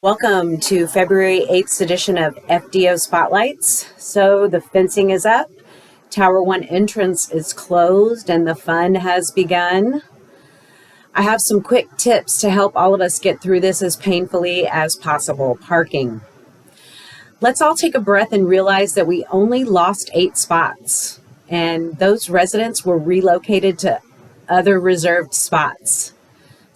Welcome to February 8th edition of FDO Spotlights. So the fencing is up, Tower 1 entrance is closed, and the fun has begun. I have some quick tips to help all of us get through this as painfully as possible. Parking. Let's all take a breath and realize that we only lost 8 spots, and those residents were relocated to other reserved spots.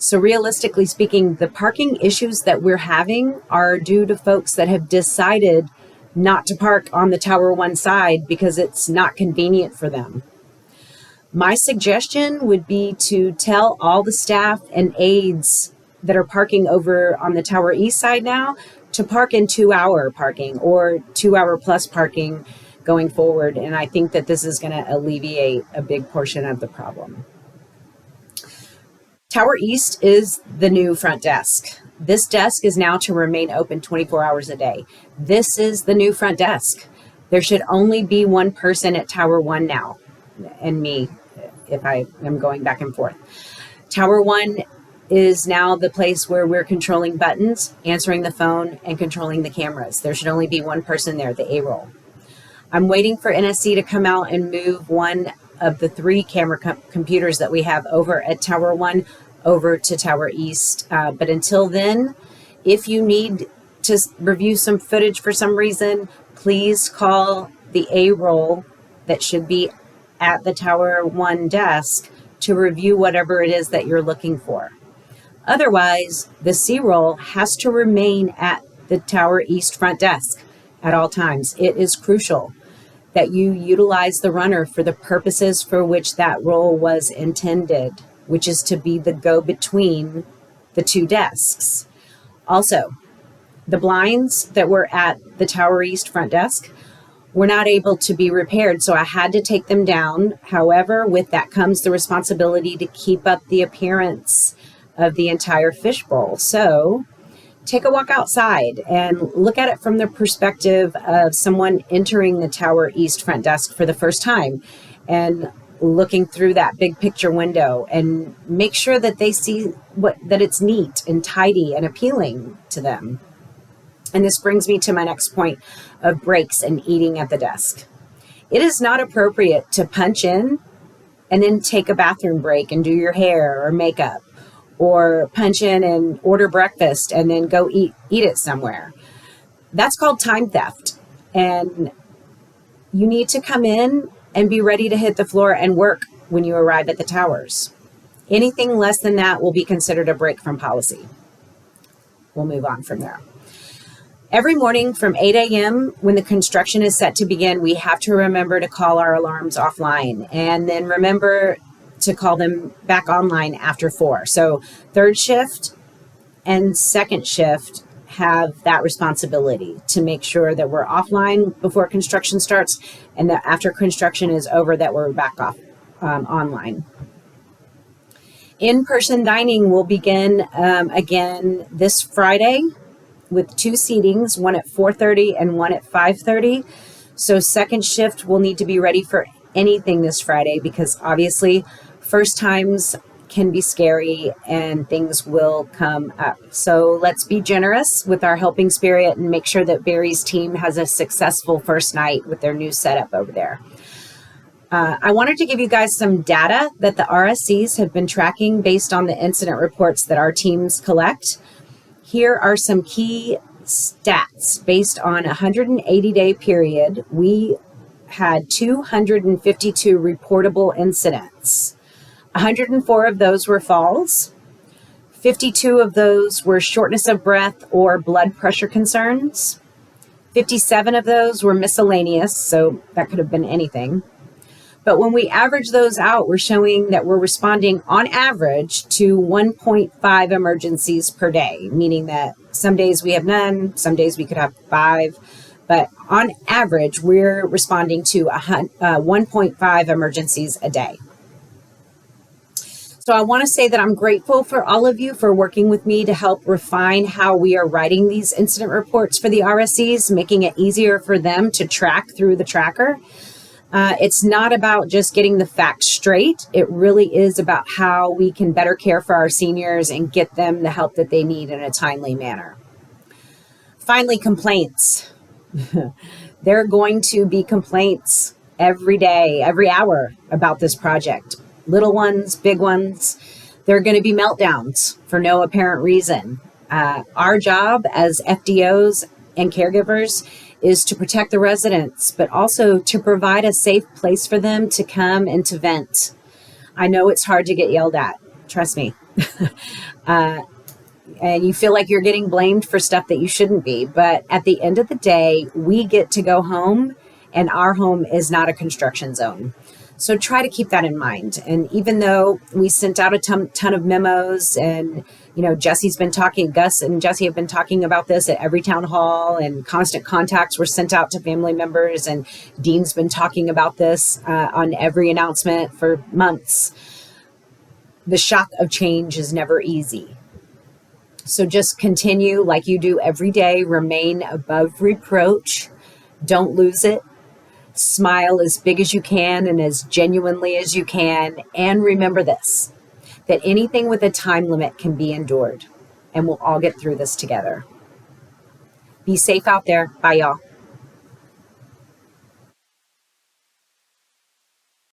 So realistically speaking, the parking issues that we're having are due to folks that have decided not to park on the Tower 1 side because it's not convenient for them. My suggestion would be to tell all the staff and aides that are parking over on the Tower East side now to park in 2-hour parking or 2-hour plus parking going forward. And I think that this is going to alleviate a big portion of the problem. Tower East is the new front desk. This desk is now to remain open 24 hours a day. This is the new front desk. There should only be one person at Tower 1 now, and me, if I am going back and forth. Tower 1 is now the place where we're controlling buttons, answering the phone, and controlling the cameras. There should only be one person there, the A-roll. I'm waiting for NSC to come out and move one of the 3 camera computers that we have over at Tower 1 over to Tower East. But until then, if you need to review some footage for some reason, please call the A-roll that should be at the Tower 1 desk to review whatever it is that you're looking for. Otherwise, the C-roll has to remain at the Tower East front desk at all times. It is crucial that you utilize the runner for the purposes for which that role was intended, which is to be the go-between the 2 desks. Also, the blinds that were at the Tower East front desk were not able to be repaired, so I had to take them down. However, with that comes the responsibility to keep up the appearance of the entire fishbowl. So take a walk outside and look at it from the perspective of someone entering the Tower East front desk for the first time and looking through that big picture window, and make sure that they see that it's neat and tidy and appealing to them. And this brings me to my next point of breaks and eating at the desk. It is not appropriate to punch in and then take a bathroom break and do your hair or makeup, or punch in and order breakfast and then go eat it somewhere. That's called time theft. And you need to come in and be ready to hit the floor and work when you arrive at the towers. Anything less than that will be considered a break from policy. We'll move on from there. Every morning from 8 a.m. when the construction is set to begin, we have to remember to call our alarms offline, and then remember to call them back online after 4. So 3rd shift and 2nd shift have that responsibility to make sure that we're offline before construction starts, and that after construction is over that we're back off online. In-person dining will begin again this Friday with 2 seatings, one at 4:30 and one at 5:30. So 2nd shift will need to be ready for anything this Friday, because obviously first times can be scary and things will come up. So let's be generous with our helping spirit and make sure that Barry's team has a successful first night with their new setup over there. I wanted to give you guys some data that the RSCs have been tracking based on the incident reports that our teams collect. Here are some key stats. Based on a 180-day period, we had 252 reportable incidents. 104 of those were falls. 52 of those were shortness of breath or blood pressure concerns. 57 of those were miscellaneous, so that could have been anything. But when we average those out, we're showing that we're responding on average to 1.5 emergencies per day, meaning that some days we have none, some days we could have 5, but on average, we're responding to 1.5 emergencies a day. So I want to say that I'm grateful for all of you for working with me to help refine how we are writing these incident reports for the RSCs, making it easier for them to track through the tracker. It's not about just getting the facts straight. It really is about how we can better care for our seniors and get them the help that they need in a timely manner. Finally, complaints. There are going to be complaints every day, every hour about this project. Little ones, big ones. There are going to be meltdowns for no apparent reason. Our job as FDOs and caregivers is to protect the residents, but also to provide a safe place for them to come and to vent. I know it's hard to get yelled at. Trust me. And you feel like you're getting blamed for stuff that you shouldn't be. But at the end of the day, we get to go home, and our home is not a construction zone. So try to keep that in mind. And even though we sent out a ton of memos, and Gus and Jesse have been talking about this at every town hall, and constant contacts were sent out to family members, and Dean's been talking about this on every announcement for months. The shock of change is never easy. So just continue like you do every day. Remain above reproach. Don't lose it. Smile as big as you can and as genuinely as you can. And remember this, that anything with a time limit can be endured. And we'll all get through this together. Be safe out there. Bye, y'all.